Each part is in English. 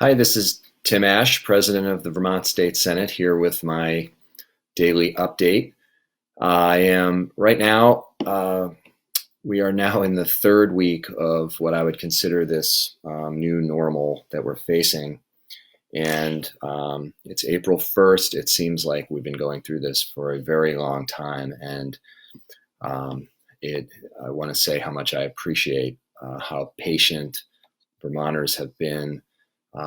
Hi, this is Tim Ashe, President of the Vermont State Senate, here with my daily update. I am right now, we are now in the third week of what I would consider this new normal that we're facing. And it's April 1st. It seems like we've been going through this for a very long time. And um, I want to say how much I appreciate how patient Vermonters have been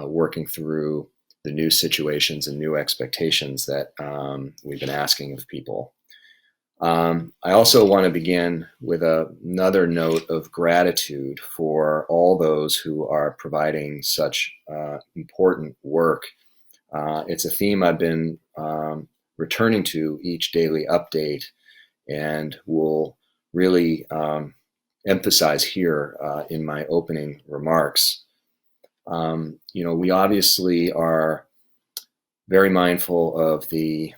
working through the new situations and new expectations that we've been asking of people. I also want to begin with another note of gratitude for all those who are providing such important work. It's a theme I've been returning to each daily update and will really emphasize here in my opening remarks. We obviously are very mindful of the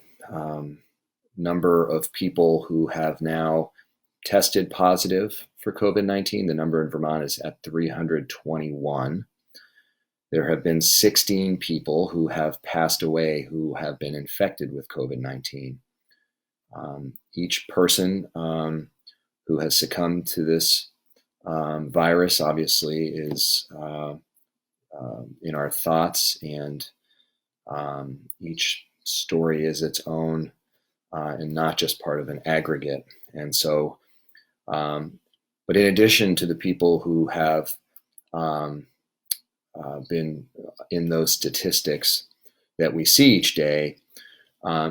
number of people who have now tested positive for COVID-19. The number in Vermont is at 321. There have been 16 people who have passed away who have been infected with COVID-19. Each person who has succumbed to this virus obviously is in our thoughts, and each story is its own and not just part of an aggregate. And so, but in addition to the people who have been in those statistics that we see each day,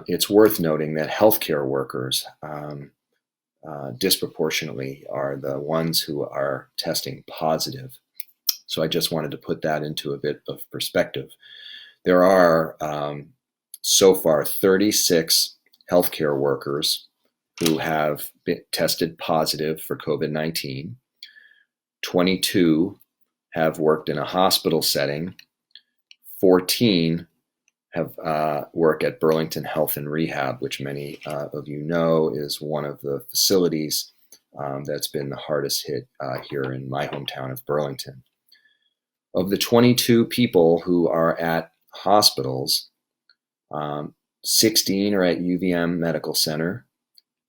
it's worth noting that healthcare workers disproportionately are the ones who are testing positive. So I just wanted to put that into a bit of perspective. There are so far 36 healthcare workers who have been tested positive for COVID-19. 22 have worked in a hospital setting. 14 have work at Burlington Health and Rehab, which many of you know is one of the facilities that's been the hardest hit here in my hometown of Burlington. Of the 22 people who are at hospitals, 16 are at UVM Medical Center,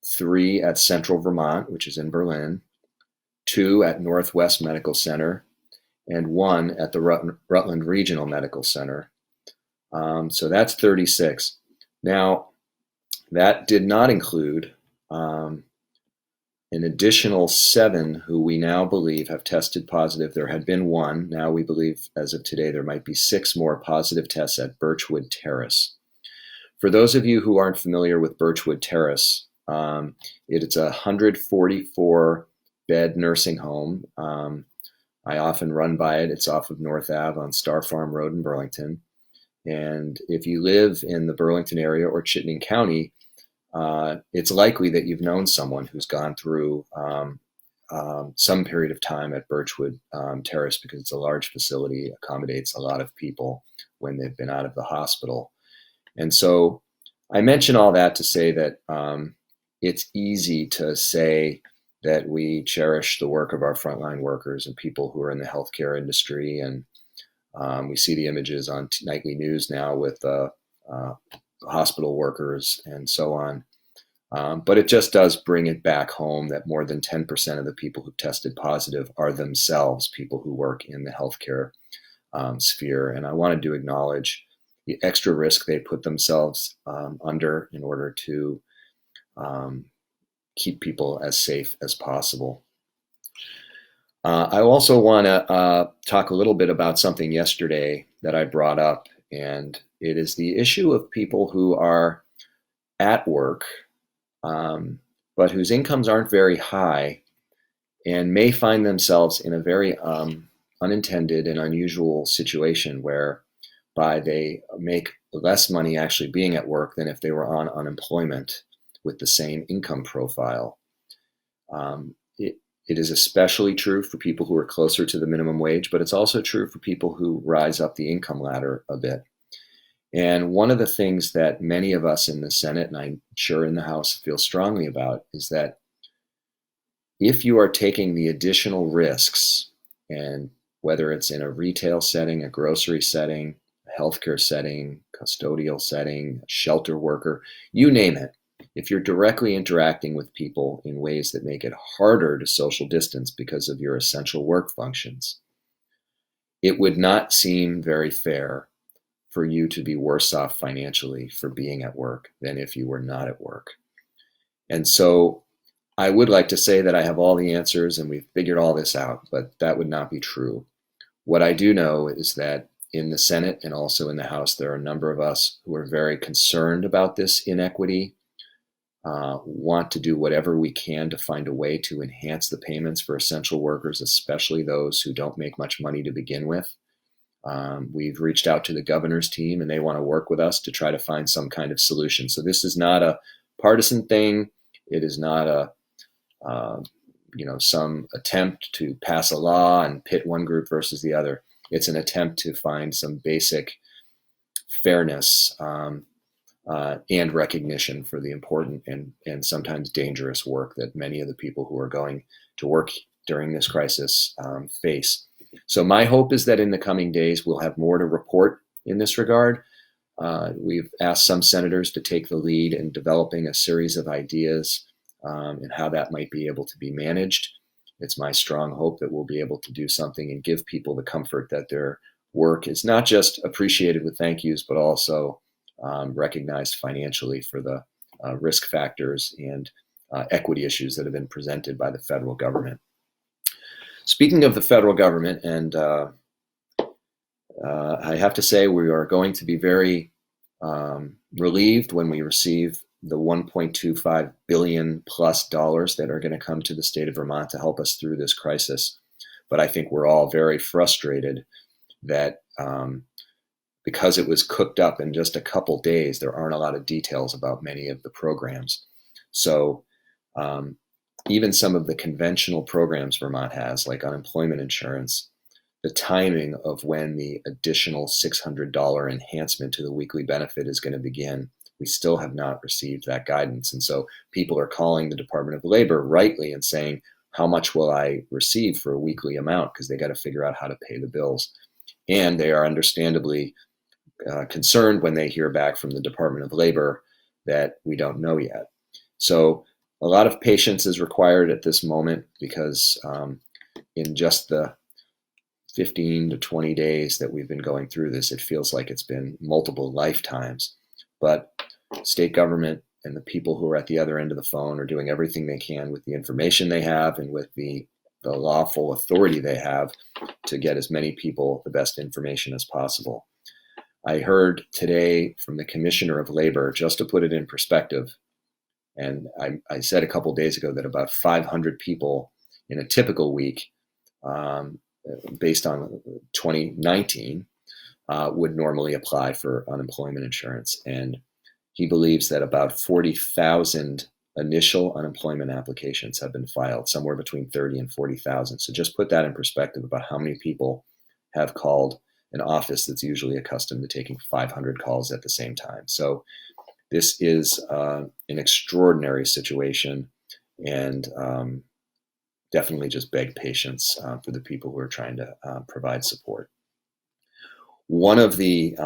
3 at Central Vermont, which is in Berlin, 2 at Northwest Medical Center, and 1 at the Rutland Regional Medical Center. So that's 36. Now, that did not include an additional 7 who we now believe have tested positive. There had been 1. Now we believe, as of today, there might be 6 more positive tests at Birchwood Terrace. For those of you who aren't familiar with Birchwood Terrace, it's a 144-bed nursing home. I often run by it. It's off of North Ave on Star Farm Road in Burlington. And if you live in the Burlington area or Chittenden County, it's likely that you've known someone who's gone through some period of time at Birchwood Terrace, because it's a large facility, accommodates a lot of people when they've been out of the hospital. And so I mention all that to say that it's easy to say that we cherish the work of our frontline workers and people who are in the healthcare industry. And we see the images on nightly news now with hospital workers and so on. But it just does bring it back home that more than 10% of the people who tested positive are themselves people who work in the healthcare sphere. And I wanted to acknowledge the extra risk they put themselves under in order to keep people as safe as possible. I also want to talk a little bit about something yesterday that I brought up, and it is the issue of people who are at work, but whose incomes aren't very high and may find themselves in a very unintended and unusual situation whereby they make less money actually being at work than if they were on unemployment with the same income profile. It is especially true for people who are closer to the minimum wage, but it's also true for people who rise up the income ladder a bit. And one of the things that many of us in the Senate, and I'm sure in the House, feel strongly about is that if you are taking the additional risks and whether it's in a retail setting, a grocery setting, a healthcare setting, custodial setting, a shelter worker, you name it. If you're directly interacting with people in ways that make it harder to social distance because of your essential work functions, it would not seem very fair for you to be worse off financially for being at work than if you were not at work. And so I would like to say that I have all the answers and we've figured all this out, but that would not be true. What I do know is that in the Senate and also in the House, there are a number of us who are very concerned about this inequity, want to do whatever we can to find a way to enhance the payments for essential workers, especially those who don't make much money to begin with. We've reached out to the governor's team and they want to work with us to try to find some kind of solution. So this is not a partisan thing. It is not a some attempt to pass a law and pit one group versus the other. It's an attempt to find some basic fairness and recognition for the important and sometimes dangerous work that many of the people who are going to work during this crisis face. So my hope is that in the coming days, we'll have more to report in this regard. We've asked some senators to take the lead in developing a series of ideas and how that might be able to be managed. It's my strong hope that we'll be able to do something and give people the comfort that their work is not just appreciated with thank yous, but also recognized financially for the risk factors and equity issues that have been presented by the federal government. Speaking of the federal government, and I have to say we are going to be very relieved when we receive the $1.25 billion plus that are going to come to the state of Vermont to help us through this crisis. But I think we're all very frustrated that because it was cooked up in just a couple days, there aren't a lot of details about many of the programs. So even some of the conventional programs Vermont has, like unemployment insurance, the timing of when the additional $600 enhancement to the weekly benefit is going to begin, we still have not received that guidance. And so people are calling the Department of Labor rightly and saying, how much will I receive for a weekly amount? Because they got to figure out how to pay the bills. And they are understandably concerned when they hear back from the Department of Labor that we don't know yet. So a lot of patience is required at this moment because in just the 15 to 20 days that we've been going through this, it feels like it's been multiple lifetimes. But state government and the people who are at the other end of the phone are doing everything they can with the information they have and with the lawful authority they have to get as many people the best information as possible. I heard today from the Commissioner of Labor, just to put it in perspective, and I said a couple days ago that about 500 people in a typical week, based on 2019, would normally apply for unemployment insurance. And he believes that about 40,000 initial unemployment applications have been filed, somewhere between 30 and 40,000. So just put that in perspective about how many people have called an office that's usually accustomed to taking 500 calls at the same time. So this is an extraordinary situation, and definitely just beg patience for the people who are trying to provide support. One of the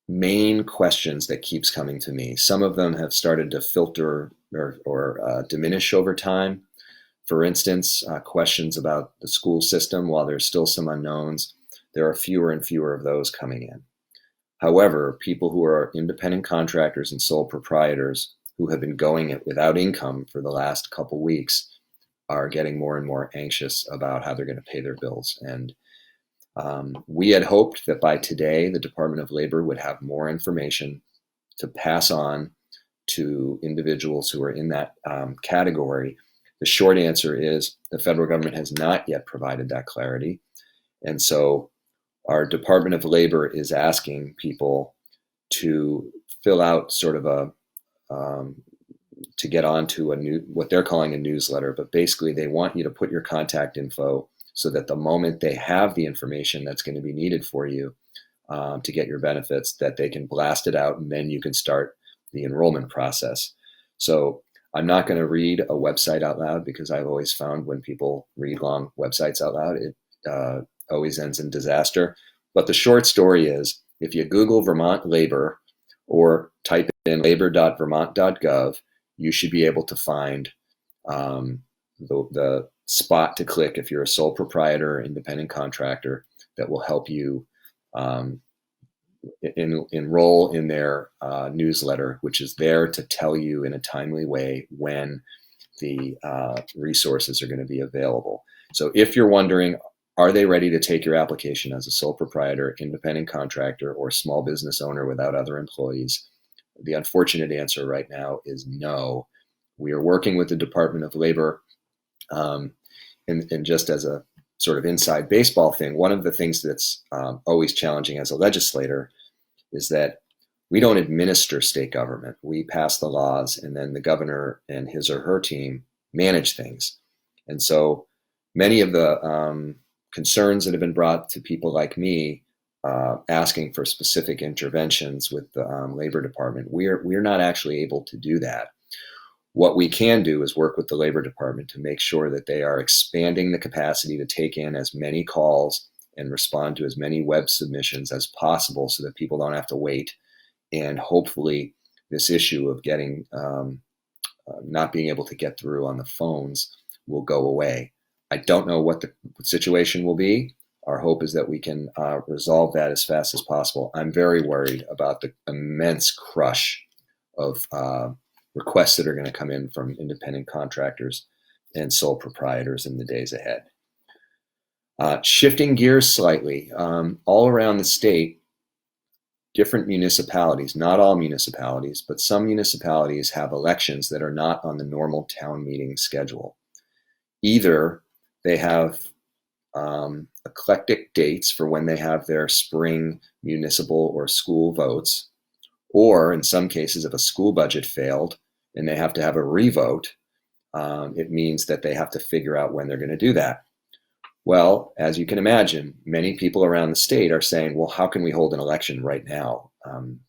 main questions that keeps coming to me, some of them have started to filter or diminish over time. For instance, questions about the school system, while there's still some unknowns, there are fewer and fewer of those coming in. However, people who are independent contractors and sole proprietors who have been going without income for the last couple weeks are getting more and more anxious about how they're going to pay their bills. And we had hoped that by today, the Department of Labor would have more information to pass on to individuals who are in that category. The short answer is the federal government has not yet provided that clarity. And so our Department of Labor is asking people to fill out sort of to get onto what they're calling a newsletter, but basically they want you to put your contact info so that the moment they have the information that's going to be needed for you to get your benefits, that they can blast it out and then you can start the enrollment process. So I'm not going to read a website out loud because I've always found when people read long websites out loud, always ends in disaster. But the short story is, if you Google Vermont labor or type in labor.vermont.gov, you should be able to find the spot to click if you're a sole proprietor or independent contractor that will help you enroll in their newsletter, which is there to tell you in a timely way when the resources are going to be available. So if you're wondering, are they ready to take your application as a sole proprietor, independent contractor, or small business owner without other employees? The unfortunate answer right now is no. We are working with the Department of Labor, and just as a sort of inside baseball thing, one of the things that's always challenging as a legislator is that we don't administer state government. We pass the laws, and then the governor and his or her team manage things. And so many of the concerns that have been brought to people like me asking for specific interventions with the Labor Department, we're not actually able to do that. What we can do is work with the Labor Department to make sure that they are expanding the capacity to take in as many calls and respond to as many web submissions as possible so that people don't have to wait. And hopefully this issue of getting not being able to get through on the phones will go away. I don't know what the situation will be. Our hope is that we can resolve that as fast as possible. I'm very worried about the immense crush of requests that are going to come in from independent contractors and sole proprietors in the days ahead. Shifting gears slightly, all around the state, different municipalities, not all municipalities, but some municipalities have elections that are not on the normal town meeting schedule. Either they have eclectic dates for when they have their spring municipal or school votes, or in some cases, if a school budget failed and they have to have a revote, it means that they have to figure out when they're going to do that. Well, as you can imagine, many people around the state are saying, well, how can we hold an election right now?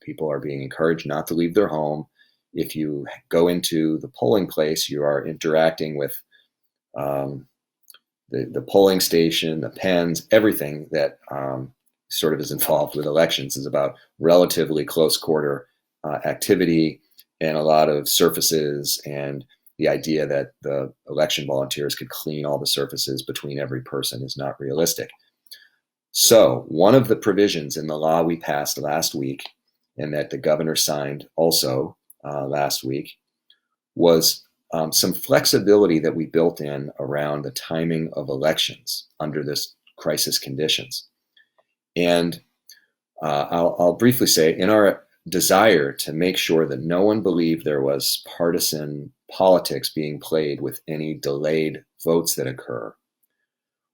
People are being encouraged not to leave their home. If you go into the polling place, you are interacting with the polling station, the pens, everything that sort of is involved with elections is about relatively close quarter activity and a lot of surfaces, and the idea that the election volunteers could clean all the surfaces between every person is not realistic. So one of the provisions in the law we passed last week, and that the governor signed also last week, was some flexibility that we built in around the timing of elections under this crisis conditions. And I'll briefly say, in our desire to make sure that no one believed there was partisan politics being played with any delayed votes that occur,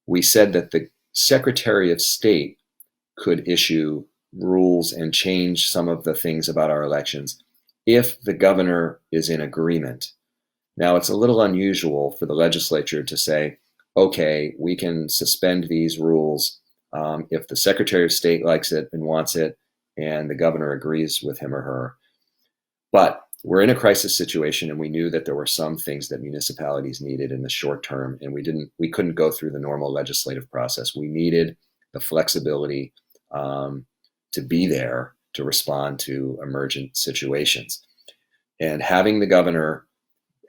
we said that the Secretary of State could issue rules and change some of the things about our elections if the governor is in agreement. Now, it's a little unusual for the legislature to say, okay, we can suspend these rules if the Secretary of State likes it and wants it, and the governor agrees with him or her. But we're in a crisis situation, and we knew that there were some things that municipalities needed in the short term, and we couldn't go through the normal legislative process. We needed the flexibility to be there to respond to emergent situations. And having the governor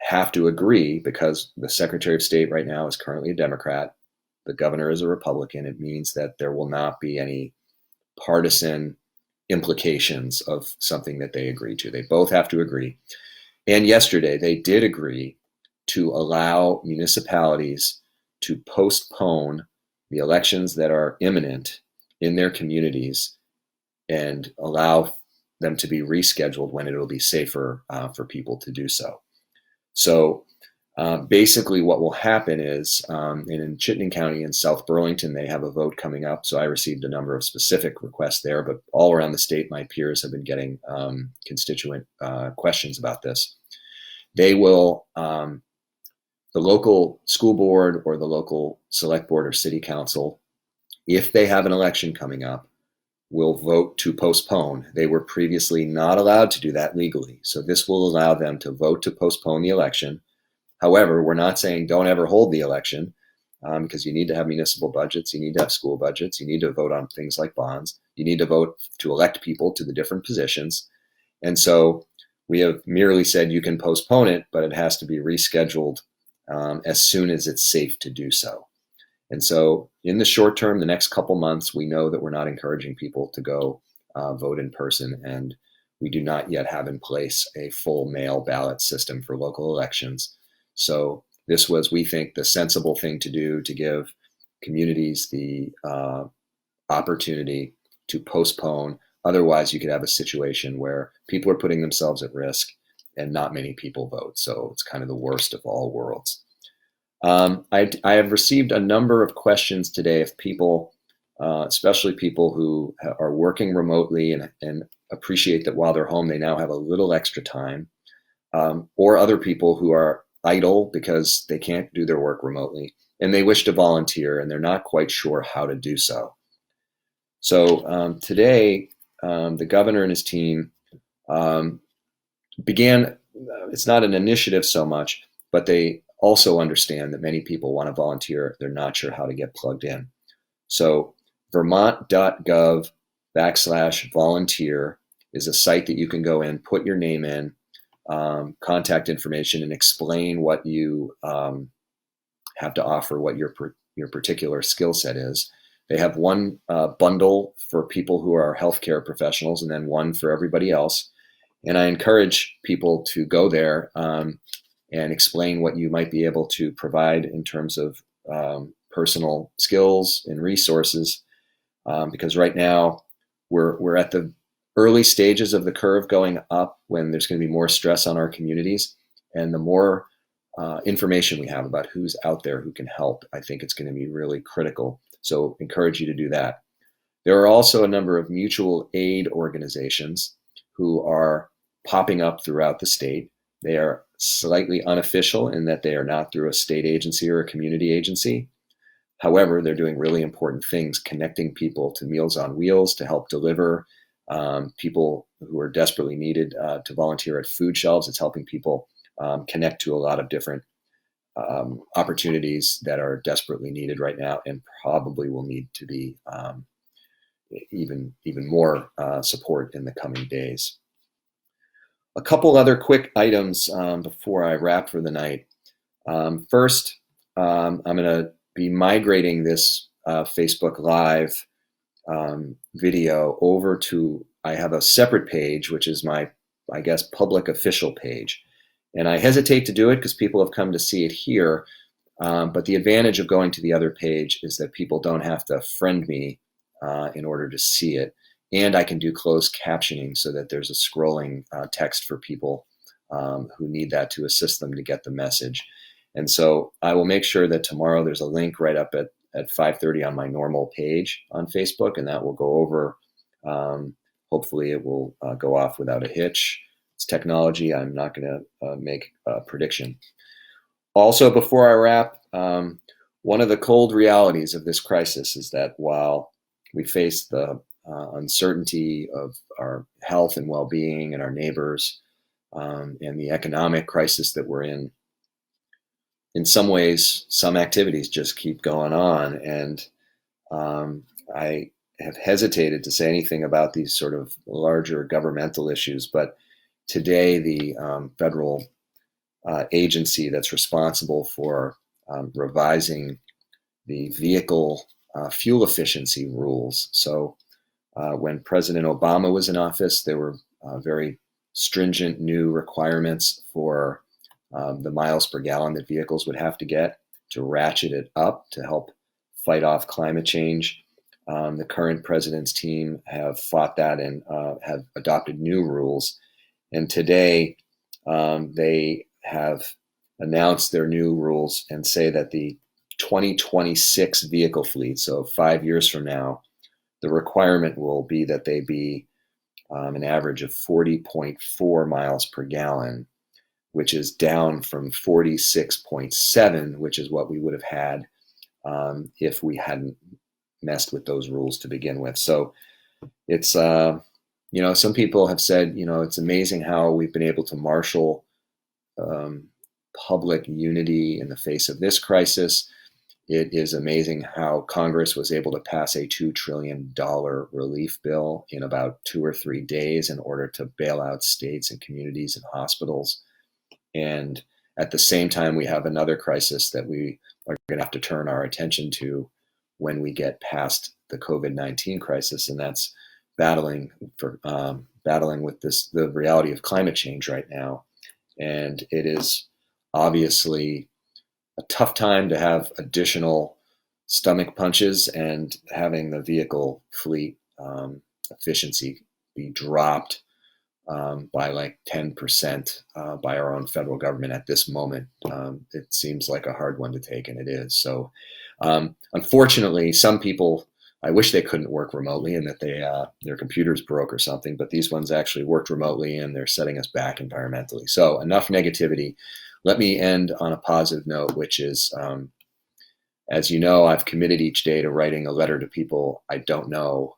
have to agree, because the Secretary of State right now is currently a Democrat, the governor is a Republican, it means that there will not be any partisan implications of something that they agree to. They both have to agree. And yesterday they did agree to allow municipalities to postpone the elections that are imminent in their communities and allow them to be rescheduled when it will be safer for people to do so. So basically what will happen is in Chittenden County and South Burlington, they have a vote coming up. So I received a number of specific requests there, but all around the state, my peers have been getting constituent questions about this. They will, the local school board or the local select board or city council, if they have an election coming up, will vote to postpone. They were previously not allowed to do that legally. So this will allow them to vote to postpone the election. However, we're not saying don't ever hold the election. because you need to have municipal budgets, you need to have school budgets, you need to vote on things like bonds, you need to vote to elect people to the different positions. And so we have merely said you can postpone it, but it has to be rescheduled as soon as it's safe to do so. And so in the short term, the next couple months, we know that we're not encouraging people to go vote in person, and we do not yet have in place a full mail ballot system for local elections. So this was, we think, the sensible thing to do to give communities the opportunity to postpone. Otherwise, you could have a situation where people are putting themselves at risk and not many people vote. So it's kind of the worst of all worlds. I have received a number of questions today of people, especially people who are working remotely and appreciate that while they're home, they now have a little extra time, or other people who are idle because they can't do their work remotely and they wish to volunteer and they're not quite sure how to do so. So today, the governor and his team began, it's not an initiative so much, but they also understand that many people want to volunteer. They're not sure how to get plugged in. So vermont.gov/volunteer is a site that you can go in, put your name in, contact information, and explain what you have to offer, what your particular skill set is. They have one bundle for people who are healthcare professionals and then one for everybody else. And I encourage people to go there and explain what you might be able to provide in terms of personal skills and resources, because right now we're at the early stages of the curve going up when there's going to be more stress on our communities. And the more information we have about who's out there who can help, I think it's going to be really critical. So encourage you to do that. There are also a number of mutual aid organizations who are popping up throughout the state. They are slightly unofficial in that they are not through a state agency or a community agency. However, they're doing really important things, connecting people to Meals on Wheels to help deliver people who are desperately needed to volunteer at food shelves. It's helping people connect to a lot of different opportunities that are desperately needed right now and probably will need to be even more support in the coming days. A couple other quick items before I wrap for the night. First, I'm going to be migrating this Facebook Live video over to, I have a separate page, which is my, I guess, public official page. And I hesitate to do it because people have come to see it here. But the advantage of going to the other page is that people don't have to friend me in order to see it. And I can do closed captioning so that there's a scrolling text for people who need that to assist them to get the message. And so I will make sure that tomorrow there's a link right up at 5:30 on my normal page on Facebook, and that will go over. Hopefully it will go off without a hitch. It's technology. I'm not going to make a prediction. Also, before I wrap, one of the cold realities of this crisis is that while we face the uncertainty of our health and well-being and our neighbors and the economic crisis that we're in some ways, some activities just keep going on. And I have hesitated to say anything about these sort of larger governmental issues, but today the federal agency that's responsible for revising the vehicle fuel efficiency rules. So when President Obama was in office, there were very stringent new requirements for the miles per gallon that vehicles would have to get to ratchet it up to help fight off climate change. The current president's team have fought that and have adopted new rules. And today they have announced their new rules and say that the 2026 vehicle fleet, so 5 years from now, the requirement will be that they be an average of 40.4 miles per gallon, which is down from 46.7, which is what we would have had if we hadn't messed with those rules to begin with. So it's, some people have said, it's amazing how we've been able to marshal public unity in the face of this crisis. It is amazing how Congress was able to pass a $2 trillion relief bill in about 2 or 3 days in order to bail out states and communities and hospitals. And at the same time, we have another crisis that we are going to have to turn our attention to when we get past the COVID-19 crisis, and that's battling with the reality of climate change right now. And it is obviously a tough time to have additional stomach punches and having the vehicle fleet efficiency be dropped by like 10% by our own federal government at this moment. It seems like a hard one to take, and it is. So unfortunately, some people, I wish they couldn't work remotely and that their computers broke or something, but these ones actually worked remotely and they're setting us back environmentally. So enough negativity. Let me end on a positive note, which is, as you know, I've committed each day to writing a letter to people I don't know,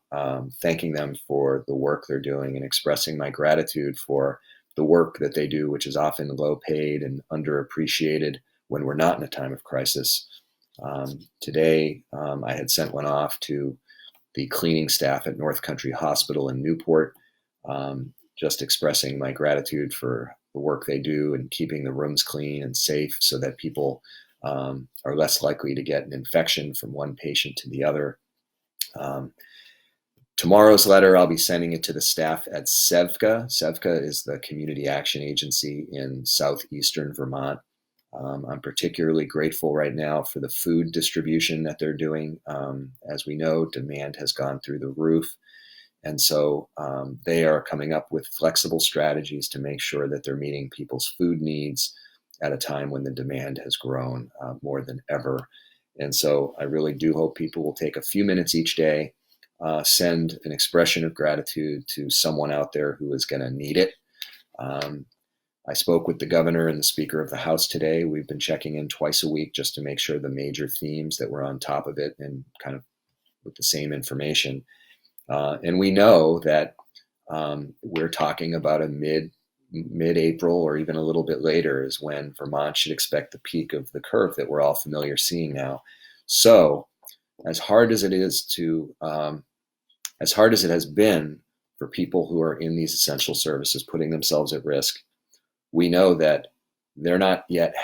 thanking them for the work they're doing and expressing my gratitude for the work that they do, which is often low paid and underappreciated when we're not in a time of crisis. Today, I had sent one off to the cleaning staff at North Country Hospital in Newport, just expressing my gratitude for the work they do and keeping the rooms clean and safe so that people are less likely to get an infection from one patient to the other. Tomorrow's letter, I'll be sending it to the staff at SEVCA. SEVCA is the community action agency in southeastern Vermont. I'm particularly grateful right now for the food distribution that they're doing. As we know, demand has gone through the roof. And so they are coming up with flexible strategies to make sure that they're meeting people's food needs at a time when the demand has grown more than ever. And so I really do hope people will take a few minutes each day, send an expression of gratitude to someone out there who is going to need it. I spoke with the governor and the Speaker of the House today. We've been checking in twice a week just to make sure the major themes that were on top of it and kind of with the same information. And we know that we're talking about a mid-April or even a little bit later is when Vermont should expect the peak of the curve that we're all familiar seeing now. So as hard as it has been for people who are in these essential services putting themselves at risk, we know that they're not yet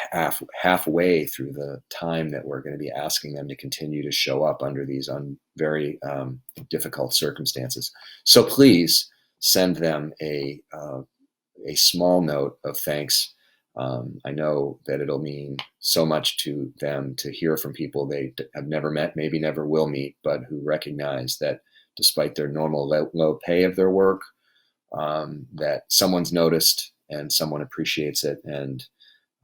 halfway through the time that we're going to be asking them to continue to show up under these very difficult circumstances. So please send them a small note of thanks. I know that it'll mean so much to them to hear from people they have never met, maybe never will meet, but who recognize that despite their normal low pay of their work, that someone's noticed and someone appreciates it. And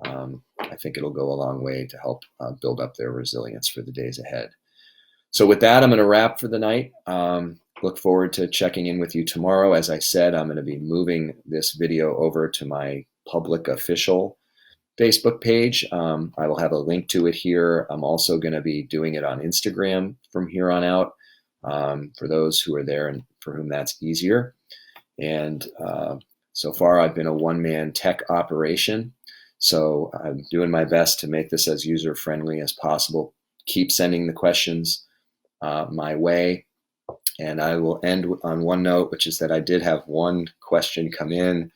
I think it'll go a long way to help build up their resilience for the days ahead. So with that, I'm going to wrap for the night. Look forward to checking in with you tomorrow. As I said, I'm going to be moving this video over to my public official Facebook page. I will have a link to it here. I'm also going to be doing it on Instagram from here on out for those who are there and for whom that's easier. And so far, I've been a one-man tech operation. So I'm doing my best to make this as user-friendly as possible. Keep sending the questions my way. And I will end on one note, which is that I did have one question come in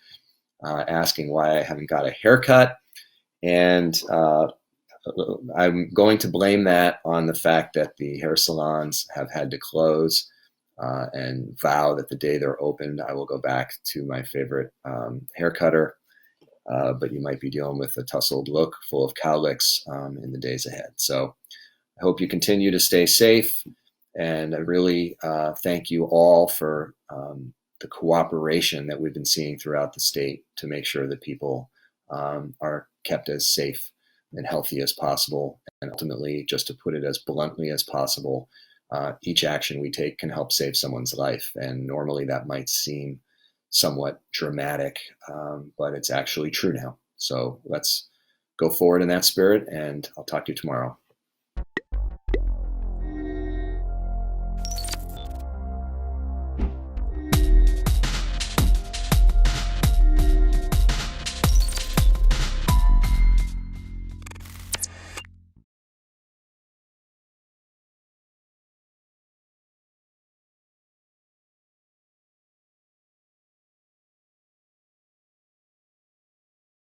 asking why I haven't got a haircut. And I'm going to blame that on the fact that the hair salons have had to close and vow that the day they're opened, I will go back to my favorite hair cutter. But you might be dealing with a tousled look full of cowlicks in the days ahead. So I hope you continue to stay safe. And I really thank you all for the cooperation that we've been seeing throughout the state to make sure that people are kept as safe and healthy as possible. And ultimately, just to put it as bluntly as possible, each action we take can help save someone's life. And normally that might seem somewhat dramatic, but it's actually true now. So let's go forward in that spirit, and I'll talk to you tomorrow.